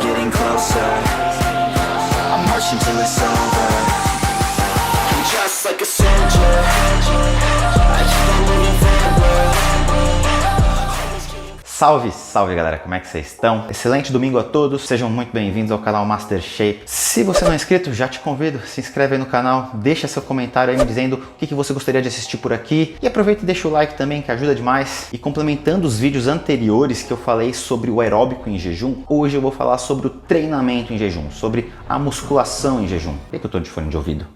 getting closer. I'm marching till it's over. I'm just like a soldier. I keep on moving forward. Salve, salve galera, como é que vocês estão? Excelente domingo a todos, sejam muito bem-vindos ao canal Master Shape. Se você não é inscrito, já te convido, se inscreve aí no canal, deixa seu comentário aí me dizendo o que você gostaria de assistir por aqui. E aproveita e deixa o like também, que ajuda demais. E complementando os vídeos anteriores que eu falei sobre o aeróbico em jejum, hoje eu vou falar sobre o treinamento em jejum, sobre a musculação em jejum. Por que eu tô de fone de ouvido?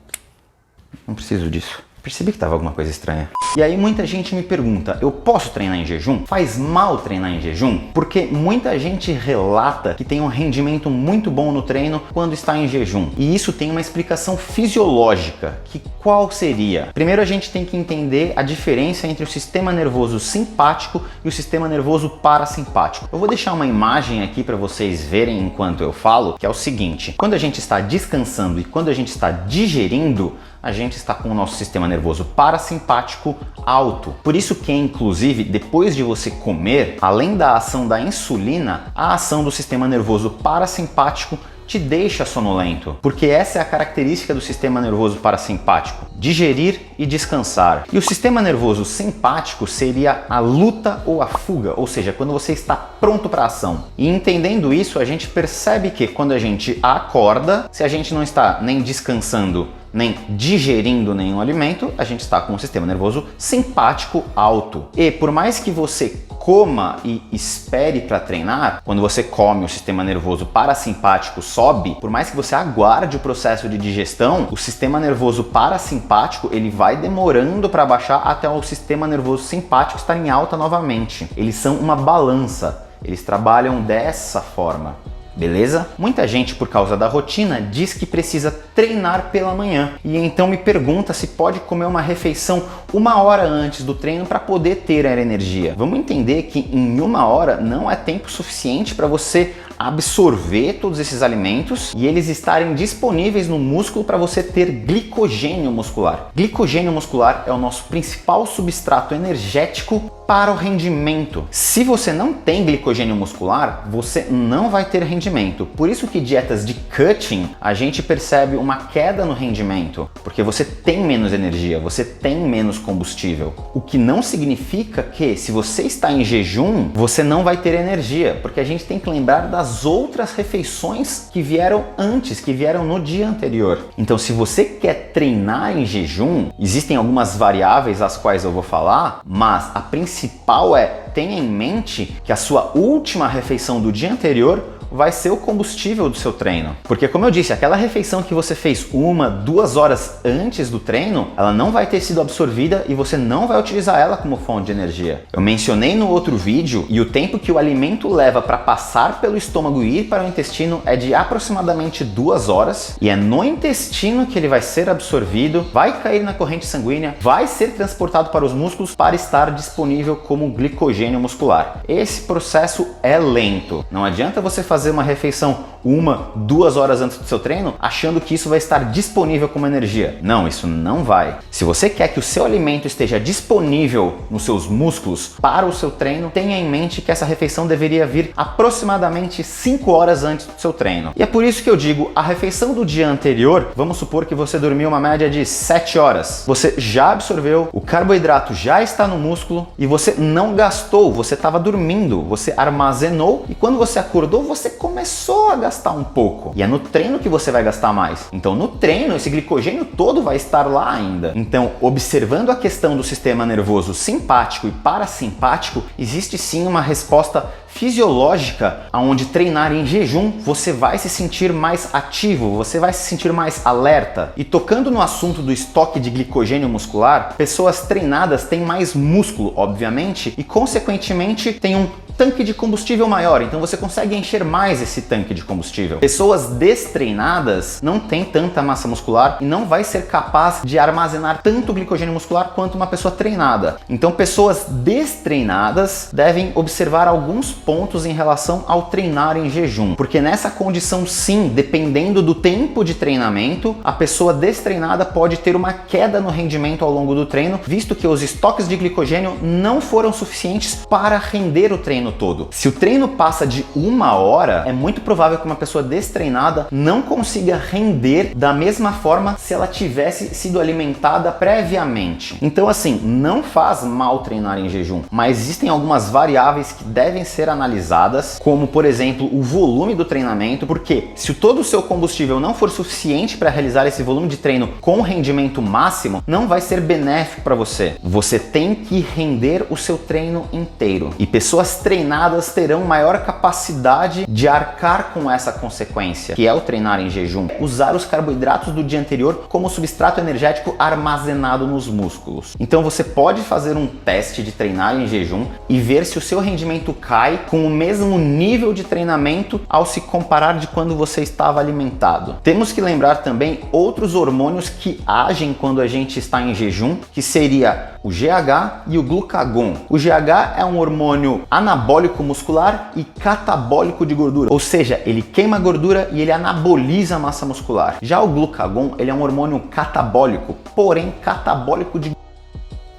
Não preciso disso. Percebi que tava alguma coisa estranha. E aí muita gente me pergunta, eu posso treinar em jejum? Faz mal treinar em jejum? Porque muita gente relata que tem um rendimento muito bom no treino quando está em jejum. E isso tem uma explicação fisiológica, que qual seria? Primeiro a gente tem que entender a diferença entre o sistema nervoso simpático e o sistema nervoso parasimpático. Eu vou deixar uma imagem aqui para vocês verem enquanto eu falo, que é o seguinte: quando a gente está descansando e quando a gente está digerindo, a gente está com o nosso sistema nervoso parasimpático alto. Por isso que, inclusive, depois de você comer, além da ação da insulina, a ação do sistema nervoso parasimpático te deixa sonolento, porque essa é a característica do sistema nervoso parasimpático: digerir e descansar. E o sistema nervoso simpático seria a luta ou a fuga, ou seja, quando você está pronto para a ação. E entendendo isso, a gente percebe que quando a gente acorda, se a gente não está nem descansando, nem digerindo nenhum alimento, a gente está com o sistema nervoso simpático alto. E por mais que você coma e espere para treinar, quando você come o sistema nervoso parasimpático sobe, por mais que você aguarde o processo de digestão, o sistema nervoso parasimpático ele vai demorando para baixar até o sistema nervoso simpático estar em alta novamente. Eles são uma balança, eles trabalham dessa forma. Beleza? Muita gente, por causa da rotina, diz que precisa treinar pela manhã e então me pergunta se pode comer uma refeição 1 hora antes do treino para poder ter a energia. Vamos entender que em 1 hora não é tempo suficiente para você absorver todos esses alimentos e eles estarem disponíveis no músculo para você ter glicogênio muscular. Glicogênio muscular é o nosso principal substrato energético para o rendimento. Se você não tem glicogênio muscular, você não vai ter rendimento. Por isso que dietas de cutting, a gente percebe uma queda no rendimento, porque você tem menos energia, você tem menos combustível. O que não significa que se você está em jejum, você não vai ter energia, porque a gente tem que lembrar das outras refeições que vieram antes, que vieram no dia anterior. Então, se você quer treinar em jejum, existem algumas variáveis às quais eu vou falar, mas a principal é: tenha em mente que a sua última refeição do dia anterior vai ser o combustível do seu treino. Porque, como eu disse, aquela refeição que você fez 1, 2 horas antes do treino, ela não vai ter sido absorvida e você não vai utilizar ela como fonte de energia. Eu mencionei no outro vídeo e o tempo que o alimento leva para passar pelo estômago e ir para o intestino é de aproximadamente 2 horas e é no intestino que ele vai ser absorvido, vai cair na corrente sanguínea, vai ser transportado para os músculos para estar disponível como glicogênio muscular. Esse processo é lento. Não adianta você fazer uma refeição 1, 2 horas antes do seu treino achando que isso vai estar disponível como energia. Não, isso não vai. Se você quer que o seu alimento esteja disponível nos seus músculos para o seu treino, tenha em mente que essa refeição deveria vir aproximadamente 5 horas antes do seu treino. E é por isso que eu digo, a refeição do dia anterior, vamos supor que você dormiu uma média de 7 horas. Você já absorveu, o carboidrato já está no músculo e você não gastou, você estava dormindo, você armazenou e quando você acordou, você começou a gastar um pouco. E é no treino que você vai gastar mais. Então, no treino, esse glicogênio todo vai estar lá ainda. Então, observando a questão do sistema nervoso simpático e parasimpático, existe sim uma resposta fisiológica onde treinar em jejum você vai se sentir mais ativo, você vai se sentir mais alerta. E tocando no assunto do estoque de glicogênio muscular, pessoas treinadas têm mais músculo, obviamente, e consequentemente têm um tanque de combustível maior, então você consegue encher mais esse tanque de combustível. Pessoas destreinadas não têm tanta massa muscular e não vai ser capaz de armazenar tanto glicogênio muscular quanto uma pessoa treinada. Então pessoas destreinadas devem observar alguns pontos em relação ao treinar em jejum, porque nessa condição sim, dependendo do tempo de treinamento, a pessoa destreinada pode ter uma queda no rendimento ao longo do treino, visto que os estoques de glicogênio não foram suficientes para render o treino treino todo. Se o treino passa de 1 hora, é muito provável que uma pessoa destreinada não consiga render da mesma forma se ela tivesse sido alimentada previamente. Então assim, não faz mal treinar em jejum, mas existem algumas variáveis que devem ser analisadas, como por exemplo o volume do treinamento, porque se todo o seu combustível não for suficiente para realizar esse volume de treino com rendimento máximo, não vai ser benéfico para você. Você tem que render o seu treino inteiro. E pessoas treinadas terão maior capacidade de arcar com essa consequência, que é o treinar em jejum. Usar os carboidratos do dia anterior como substrato energético armazenado nos músculos. Então você pode fazer um teste de treinar em jejum e ver se o seu rendimento cai com o mesmo nível de treinamento ao se comparar de quando você estava alimentado. Temos que lembrar também outros hormônios que agem quando a gente está em jejum, que seria o GH e o glucagon. O GH é um hormônio anabólico muscular e catabólico de gordura, ou seja, ele queima gordura e ele anaboliza a massa muscular. Já o glucagon, ele é um hormônio catabólico, porém catabólico de.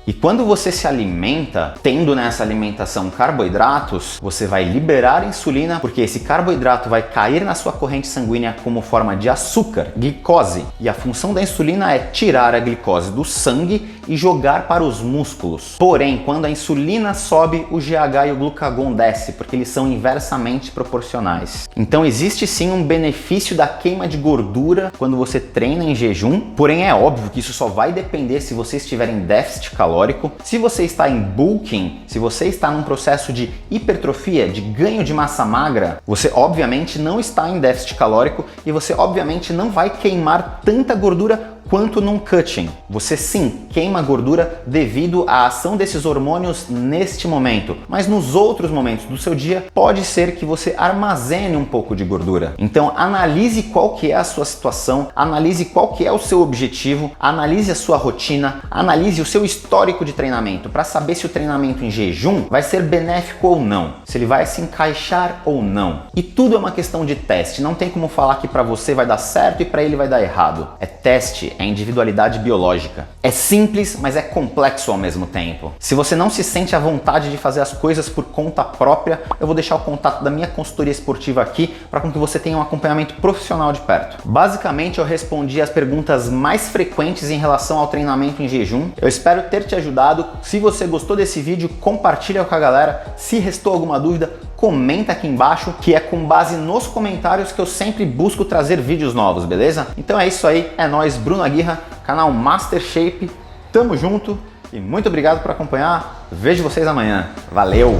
E quando você se alimenta, tendo nessa alimentação carboidratos, você vai liberar insulina, porque esse carboidrato vai cair na sua corrente sanguínea como forma de açúcar, glicose. E a função da insulina é tirar a glicose do sangue e jogar para os músculos. Porém, quando a insulina sobe, o GH e o glucagon desce, porque eles são inversamente proporcionais. Então existe sim um benefício da queima de gordura quando você treina em jejum, porém é óbvio que isso só vai depender se você estiver em déficit calórico. Se você está em bulking, se você está num processo de hipertrofia, de ganho de massa magra, você obviamente não está em déficit calórico e você obviamente não vai queimar tanta gordura quanto num cutting. Você sim queima gordura devido à ação desses hormônios neste momento, mas nos outros momentos do seu dia pode ser que você armazene um pouco de gordura. Então analise qual que é a sua situação, analise qual que é o seu objetivo, analise a sua rotina, analise o seu histórico de treinamento para saber se o treinamento em jejum vai ser benéfico ou não, se ele vai se encaixar ou não. E tudo é uma questão de teste, não tem como falar que para você vai dar certo e para ele vai dar errado. É teste, é individualidade biológica. É simples, mas é complexo ao mesmo tempo. Se você não se sente à vontade de fazer as coisas por conta própria, eu vou deixar o contato da minha consultoria esportiva aqui para que você tenha um acompanhamento profissional de perto. Basicamente, eu respondi as perguntas mais frequentes em relação ao treinamento em jejum. Eu espero ter te ajudado. Se você gostou desse vídeo, compartilha com a galera. Se restou alguma dúvida, comenta aqui embaixo, que é com base nos comentários que eu sempre busco trazer vídeos novos, beleza? Então é isso aí, é nóis, Bruno Aguirra, canal Master Shape, tamo junto e muito obrigado por acompanhar, vejo vocês amanhã, valeu!